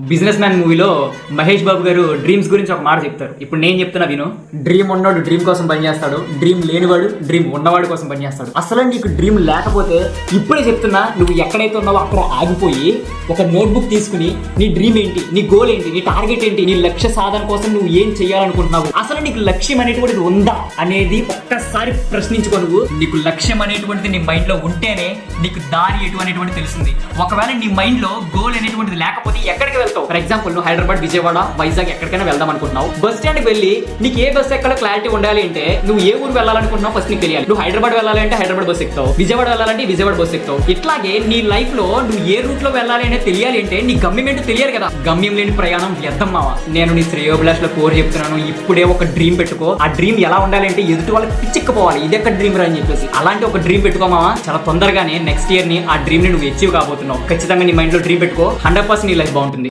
Business man మూవీలో మహేష్ బాబు గారు dreams గురించి ఒక మాట చెప్తారు. ఇప్పుడు నేను చెప్తున్నా విను. డ్రీమ్ ఉన్నవాడు డ్రీమ్ కోసం పనిచేస్తాడు, డ్రీమ్ లేనివాడు డ్రీమ్ ఉన్నవాడు కోసం పనిచేస్తాడు. అసలు నీకు డ్రీమ్ లేకపోతే ఇప్పుడే చెప్తున్నా, నువ్వు ఎక్కడైతే ఉన్నావో అక్కడ ఆగిపోయి ఒక నోట్బుక్ తీసుకుని నీ డ్రీమ్ ఏంటి, నీ గోల్ ఏంటి, నీ టార్గెట్ ఏంటి, నీ లక్ష్య సాధన కోసం నువ్వు ఏం చేయాలనుకుంటున్నావు, అసలు నీకు లక్ష్యం అనేటువంటిది ఉందా అనేది ఒక్కసారి ప్రశ్నించుకో. నువ్వు నీకు లక్ష్యం అనేటువంటిది నీ మైండ్ లో ఉంటేనే నీకు దారి ఎటు అనేటువంటిది తెలుస్తుంది. ఒకవేళ నీ మైండ్ లో గోల్ అనేటువంటిది లేకపోతే ఎక్కడికి వెళ్తావు? ఫర్ ఎగ్జాంపుల్, నువ్వు హైదరాబాద్, విజయవాడ, వైజాగ్ ఎక్కడికైనా వెళ్దాం అనుకుంటున్నావు. బస్ స్టాండ్కి వెళ్ళి నీకు ఏ బస్ ఎక్కడ క్లారిటీ ఉండాలి అంటే నువ్వు ఏ ఊరు వెళ్ళాలనుకుంటున్నావు ఫస్ట్ నీకు తెలియాలి. నువ్వు హైదరాబాద్ వెళ్ళాలి అంటే హైదరాబాద్ బస్ ఎక్కుతావు, విజయవాడ వెళ్ళాలంటే విజయవాడ బస్ ఎక్కుతావు. ఇట్లాగే నీ లైఫ్ లో నువ్వు ఏ రూట్ లో వెళ్ళాలి అనేది తెలియాలి అంటే నీ గమ్యం ఏంటో తెలియాలి కదా. గమ్యం లేని ప్రయాణం వ్యర్థం మావా. నేను నీ శ్రేయోభిలాష్ లో కోరి చెప్తున్నాను, ఇప్పుడే ఒక డ్రీమ్ పెట్టుకో. ఆ డ్రీమ్ ఎలా ఉండాలి అంటే ఎదుటి వాళ్ళకి పిచ్చిక్కపోవాలి, ఇది ఎక్కడ డ్రీమ్ రా అని చెప్పేసి. అలాంటి ఒక డ్రీమ్ పెట్టుకోమావా. చాలా తొందరగానే నెక్స్ట్ ఇయర్ ని ఆ డ్రీమ్ ని నువ్వు అచీవ్ కాబోతున్నావు. ఖచ్చితంగా నీ మైండ్ లో డ్రీమ్ పెట్టుకో, 100% నీ లైఫ్ బాగుంటుంది.